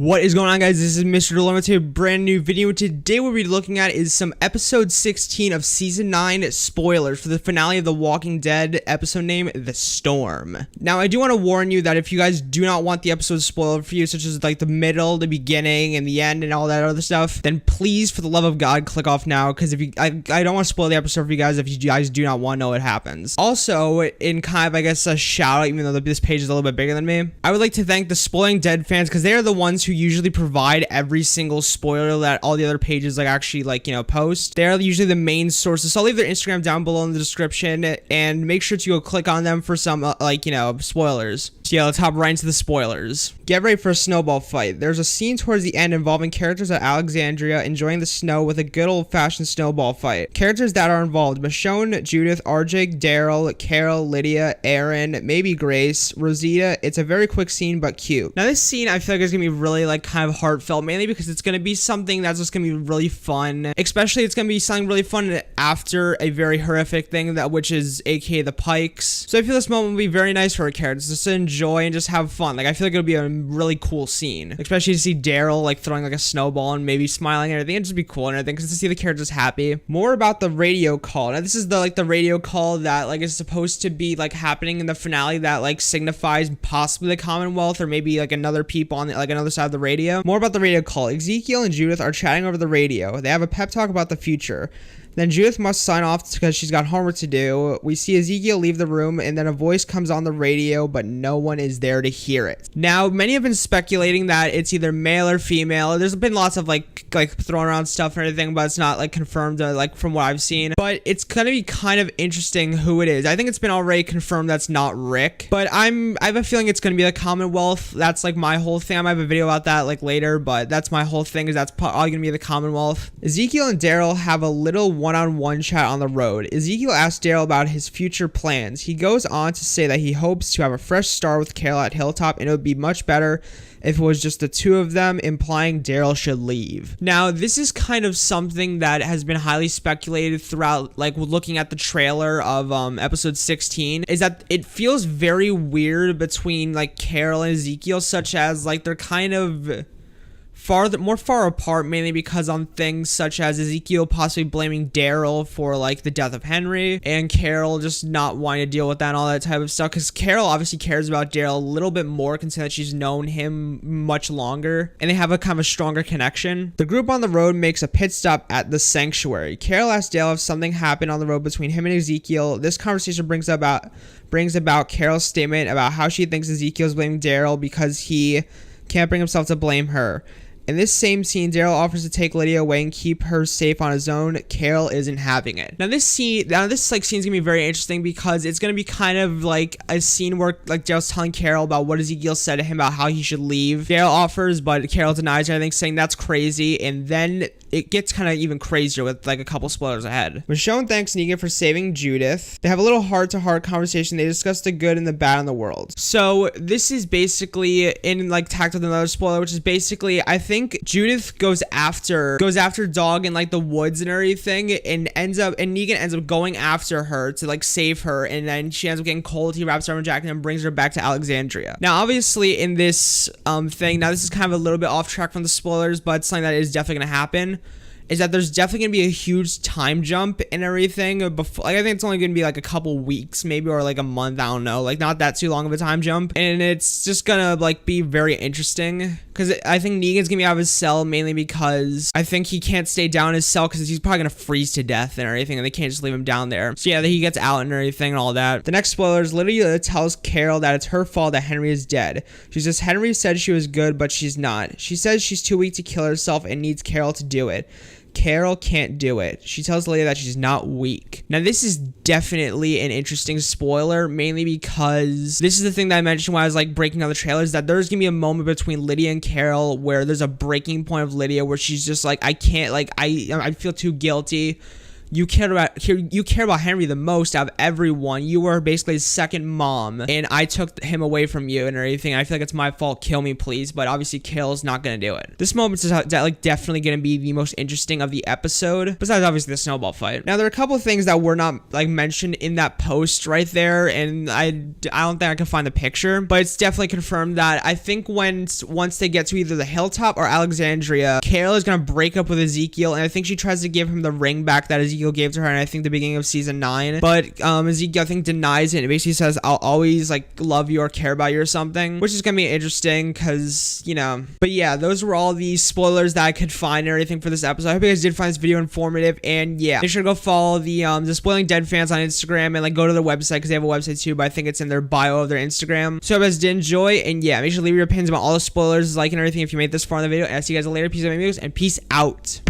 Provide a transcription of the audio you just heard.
What is going on, guys? This is Mr. DeLorian with a brand new video. Today what we're looking at is some episode 16 of season 9 spoilers for the finale of The Walking Dead, episode name The Storm. Now I do want to warn you that if you guys do not want the episode spoiled for you, such as like the middle, the beginning, and the end, and all that other stuff, then please, for the love of God, click off now, because if you I don't want to spoil the episode for you guys if you guys do not want to know what happens. Also, in kind of, I guess, a shout out, even though this page is a little bit bigger than me, I would like to thank the Spoiling Dead fans, because they are the ones who usually provide every single spoiler that all the other pages post. They're usually the main sources, so I'll leave their Instagram down below in the description, and make sure to go click on them for some spoilers. So yeah, let's hop right into the spoilers. Get ready for a snowball fight. There's a scene towards the end involving characters at Alexandria enjoying the snow with a good old-fashioned snowball fight. Characters that are involved: Michonne, Judith, RJ, Darrell, Carol, Lydia, Aaron, maybe Grace, Rosita. It's a very quick scene but cute. Now this scene I feel like is gonna be really kind of heartfelt, mainly because it's gonna be something that's just gonna be really fun. Especially it's gonna be something really fun after a very horrific thing, which is aka the Pikes. So I feel this moment will be very nice for our characters just to enjoy and just have fun. I feel like it'll be a really cool scene, especially to see Darrell throwing a snowball and maybe smiling and everything. It'd just be cool and everything, because to see the characters happy. More about the radio call. Now this is the radio call that is supposed to be happening in the finale that signifies possibly the Commonwealth or maybe another people on the another side of the radio. More about the radio call. Ezekiel and Judith are chatting over the radio. They have a pep talk about the future. Then Judith must sign off because she's got homework to do. We see Ezekiel leave the room, and then a voice comes on the radio, but no one is there to hear it. Now, many have been speculating that it's either male or female. There's been lots of throwing around stuff and everything, but it's not confirmed from what I've seen. But it's gonna be kind of interesting who it is. I think it's been already confirmed that's not Rick, but I have a feeling it's gonna be the Commonwealth. That's my whole thing. I might have a video about that later, but that's my whole thing, is that's probably gonna be the Commonwealth. Ezekiel and Daryl have a little one-on-one chat on the road. Ezekiel asks Darrell about his future plans. He goes on to say that he hopes to have a fresh start with Carol at Hilltop, and it would be much better if it was just the two of them, implying Darrell should leave. Now, this is kind of something that has been highly speculated throughout, looking at the trailer of episode 16, is that it feels very weird between Carol and Ezekiel, such as they're kind of more far apart, mainly because on things such as Ezekiel possibly blaming Darrell for the death of Henry, and Carol just not wanting to deal with that and all that type of stuff, because Carol obviously cares about Darrell a little bit more, considering that she's known him much longer and they have a kind of a stronger connection. The group on the road makes a pit stop at the sanctuary. Carol asks Darrell if something happened on the road between him and Ezekiel. This conversation brings about Carol's statement about how she thinks Ezekiel's blaming Darrell because he can't bring himself to blame her. In this same scene, Darrell offers to take Lydia away and keep her safe on his own. Carol isn't having it. Now this scene's gonna be very interesting, because it's gonna be kind of a scene where Darrell's telling Carol about what Ezekiel said to him about how he should leave. Darrell offers, but Carol denies everything, saying that's crazy, and then it gets kind of even crazier with a couple spoilers ahead. Michonne thanks Negan for saving Judith. They have a little heart-to-heart conversation. They discuss the good and the bad in the world. So this is basically in tacked with another spoiler, which is basically, I think Judith goes after Dog in the woods and everything, and Negan ends up going after her to save her, and then she ends up getting cold. He wraps her in a jacket and brings her back to Alexandria. Now obviously in this thing, now this is kind of a little bit off track from the spoilers, but something that is definitely gonna happen is that there's definitely gonna be a huge time jump and everything. Before, I think it's only gonna be a couple weeks, maybe, or a month. I don't know, not that too long of a time jump, and it's just gonna be very interesting, because I think Negan's gonna be out of his cell, mainly because I think he can't stay down in his cell because he's probably gonna freeze to death and everything, and they can't just leave him down there. So yeah, he gets out and everything and all that. The next spoiler is Lydia tells Carol that it's her fault that Henry is dead. She says Henry said she was good, but she's not. She says she's too weak to kill herself and needs Carol to do it. Carol can't do it. She tells Lydia that she's not weak. Now this is definitely an interesting spoiler, mainly because this is the thing that I mentioned when I was breaking down the trailers, that there's gonna be a moment between Lydia and Carol where there's a breaking point of Lydia where she's just I can't, I feel too guilty you care about Henry the most out of everyone. You were basically his second mom, and I took him away from you and everything. I feel like it's my fault. Kill me, please. But obviously, Kale's not gonna do it. This moment is like definitely gonna be the most interesting of the episode, besides obviously the snowball fight. Now, there are a couple of things that were not like mentioned in that post right there, and I don't think I can find the picture, but it's definitely confirmed that I think once they get to either the hilltop or Alexandria, Kale is gonna break up with Ezekiel, and I think she tries to give him the ring back that Ezekiel gave to her, and I think the beginning of season 9. But Ezekiel, I think, denies it, and it basically says, "I'll always like love you or care about you" or something, which is gonna be interesting because, you know. But yeah, those were all the spoilers that I could find and everything for this episode. I hope you guys did find this video informative, and yeah, make sure to go follow the Spoiling Dead fans on Instagram, and like go to their website because they have a website too, but I think it's in their bio of their Instagram. So I hope you guys did enjoy, and yeah, make sure to leave your opinions about all the spoilers, like, and everything if you made this far in the video, and I'll see you guys later. Peace out, amigos, and peace out.